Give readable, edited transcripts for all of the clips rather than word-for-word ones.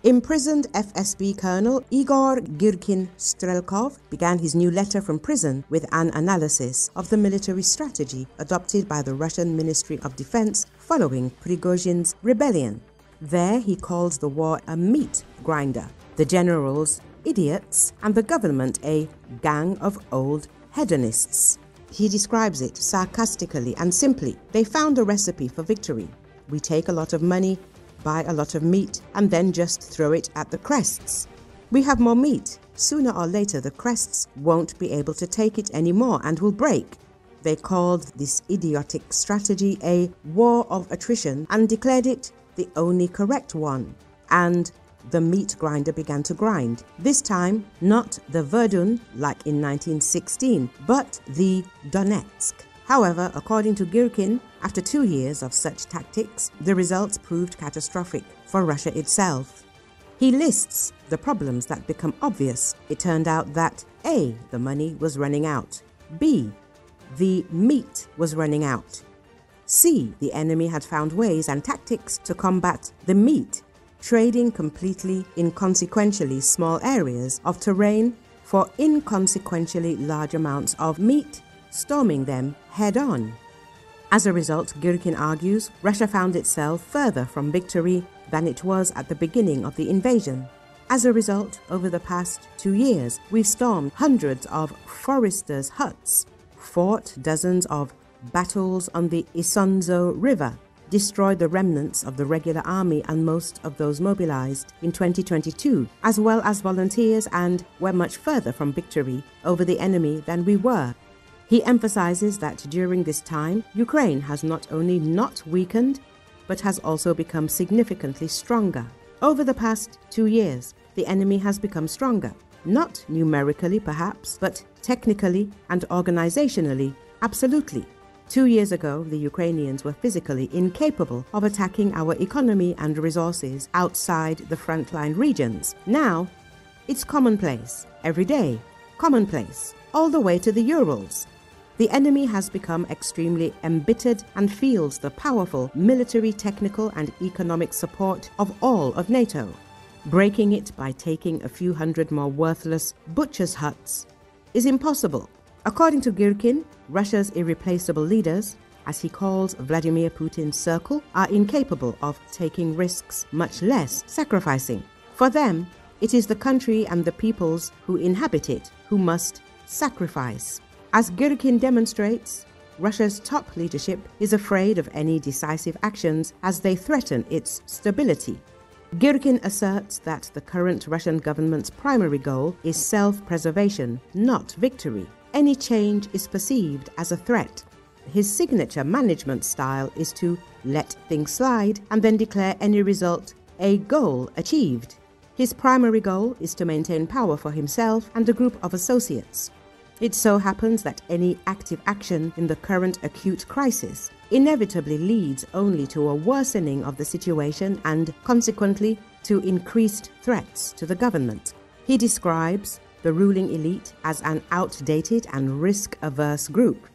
Imprisoned FSB Colonel Igor Girkin Strelkov began his new letter from prison with an analysis of the military strategy adopted by the Russian Ministry of Defense following Prigozhin's rebellion. There he calls the war a meat grinder, the generals idiots, and the government a gang of old hedonists. He describes it sarcastically and simply. They found a recipe for victory. We take a lot of money, buy a lot of meat, and then just throw it at the crests. We have more meat. Sooner or later the crests won't be able to take it anymore and will break. They called this idiotic strategy a war of attrition and declared it the only correct one. And the meat grinder began to grind. This time, not the Verdun like in 1916, but the Donetsk. However, according to Girkin, after 2 years of such tactics, the results proved catastrophic for Russia itself. He lists the problems that become obvious. It turned out that A. the money was running out, B. the meat was running out, C. the enemy had found ways and tactics to combat the meat, trading completely inconsequentially small areas of terrain for inconsequentially large amounts of meat, storming them head-on. As a result, Girkin argues, Russia found itself further from victory than it was at the beginning of the invasion. As a result, over the past 2 years, we've stormed hundreds of foresters' huts, fought dozens of battles on the Isonzo River, destroyed the remnants of the regular army and most of those mobilized in 2022, as well as volunteers, and we're much further from victory over the enemy than we were. He emphasizes that during this time, Ukraine has not only not weakened, but has also become significantly stronger. Over the past 2 years, the enemy has become stronger, not numerically perhaps, but technically and organizationally, absolutely. 2 years ago, the Ukrainians were physically incapable of attacking our economy and resources outside the frontline regions. Now, it's commonplace, every day, commonplace, all the way to the Urals. The enemy has become extremely embittered and feels the powerful military, technical, and economic support of all of NATO. Breaking it by taking a few hundred more worthless butchers' huts is impossible. According to Girkin, Russia's irreplaceable leaders, as he calls Vladimir Putin's circle, are incapable of taking risks, much less sacrificing. For them, it is the country and the peoples who inhabit it who must sacrifice. As Girkin demonstrates, Russia's top leadership is afraid of any decisive actions as they threaten its stability. Girkin asserts that the current Russian government's primary goal is self-preservation, not victory. Any change is perceived as a threat. His signature management style is to let things slide and then declare any result a goal achieved. His primary goal is to maintain power for himself and a group of associates. It so happens that any active action in the current acute crisis inevitably leads only to a worsening of the situation and, consequently, to increased threats to the government. He describes the ruling elite as an outdated and risk-averse group,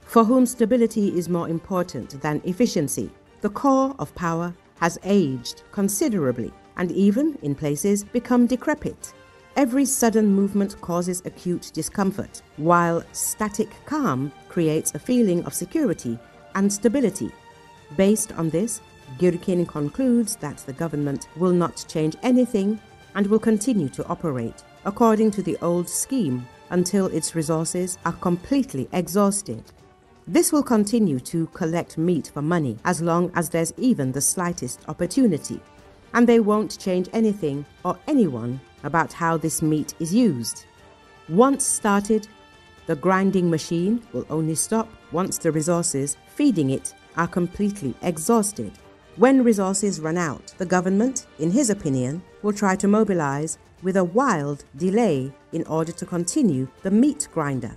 for whom stability is more important than efficiency. The core of power has aged considerably and even, in places, become decrepit. Every sudden movement causes acute discomfort, while static calm creates a feeling of security and stability. Based on this, Girkin concludes that the government will not change anything and will continue to operate according to the old scheme until its resources are completely exhausted. This will continue to collect meat for money as long as there's even the slightest opportunity, and they won't change anything or anyone about how this meat is used. Once started, the grinding machine will only stop once the resources feeding it are completely exhausted. When resources run out, the government, in his opinion, will try to mobilize with a wild delay in order to continue the meat grinder.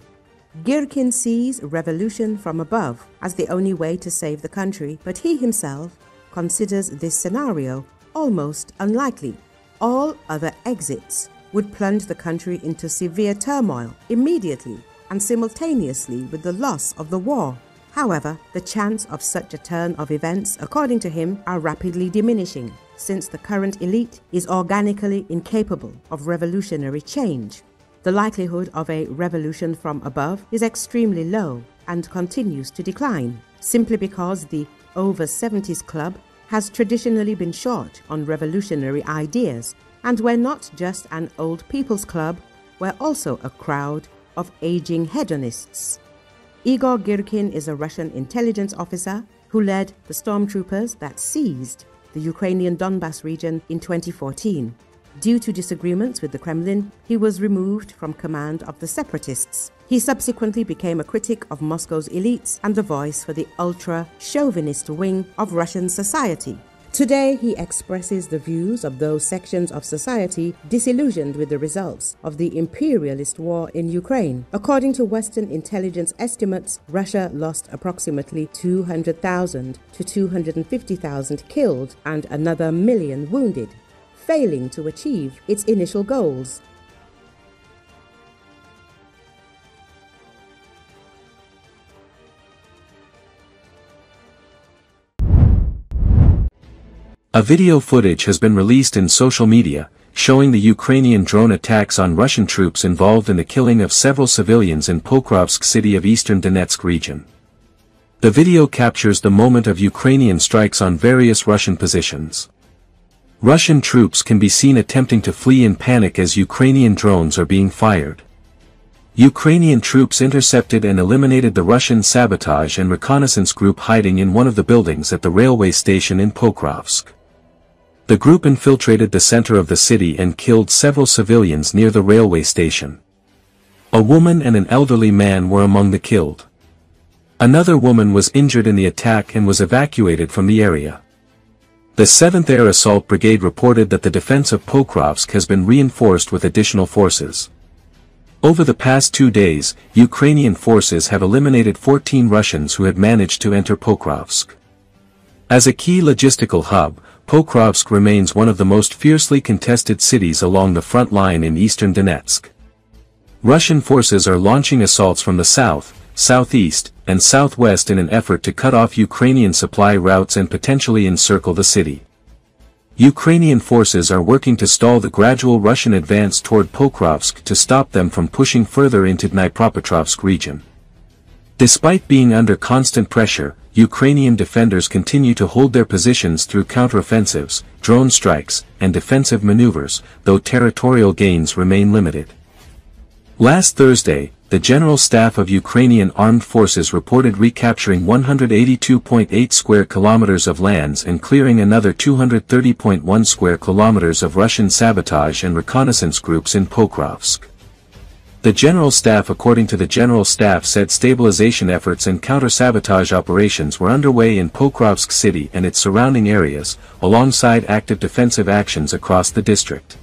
Girkin sees revolution from above as the only way to save the country, but he himself considers this scenario almost unlikely. All other exits would plunge the country into severe turmoil immediately and simultaneously with the loss of the war. However, the chance of such a turn of events, according to him, are rapidly diminishing, since the current elite is organically incapable of revolutionary change. The likelihood of a revolution from above is extremely low and continues to decline, simply because the Over 70s Club has traditionally been short on revolutionary ideas, and we're not just an old people's club, we're also a crowd of aging hedonists. Igor Girkin is a Russian intelligence officer who led the stormtroopers that seized the Ukrainian Donbas region in 2014. Due to disagreements with the Kremlin, he was removed from command of the separatists. He subsequently became a critic of Moscow's elites and a voice for the ultra-chauvinist wing of Russian society. Today, he expresses the views of those sections of society disillusioned with the results of the imperialist war in Ukraine. According to Western intelligence estimates, Russia lost approximately 200,000 to 250,000 killed and another million wounded, failing to achieve its initial goals. A video footage has been released in social media, showing the Ukrainian drone attacks on Russian troops involved in the killing of several civilians in Pokrovsk city of eastern Donetsk region. The video captures the moment of Ukrainian strikes on various Russian positions. Russian troops can be seen attempting to flee in panic as Ukrainian drones are being fired. Ukrainian troops intercepted and eliminated the Russian sabotage and reconnaissance group hiding in one of the buildings at the railway station in Pokrovsk. The group infiltrated the center of the city and killed several civilians near the railway station. A woman and an elderly man were among the killed. Another woman was injured in the attack and was evacuated from the area. The 7th Air Assault Brigade reported that the defense of Pokrovsk has been reinforced with additional forces. Over the past 2 days, Ukrainian forces have eliminated 14 Russians who had managed to enter Pokrovsk. As a key logistical hub, Pokrovsk remains one of the most fiercely contested cities along the front line in eastern Donetsk. Russian forces are launching assaults from the south, southeast, and southwest in an effort to cut off Ukrainian supply routes and potentially encircle the city. Ukrainian forces are working to stall the gradual Russian advance toward Pokrovsk to stop them from pushing further into Dnipropetrovsk region. Despite being under constant pressure, Ukrainian defenders continue to hold their positions through counteroffensives, drone strikes, and defensive maneuvers, though territorial gains remain limited. Last Thursday, the General Staff of Ukrainian Armed Forces reported recapturing 182.8 square kilometers of lands and clearing another 230.1 square kilometers of Russian sabotage and reconnaissance groups in Pokrovsk. The General Staff, according to the General Staff, said stabilization efforts and counter-sabotage operations were underway in Pokrovsk city and its surrounding areas, alongside active defensive actions across the district.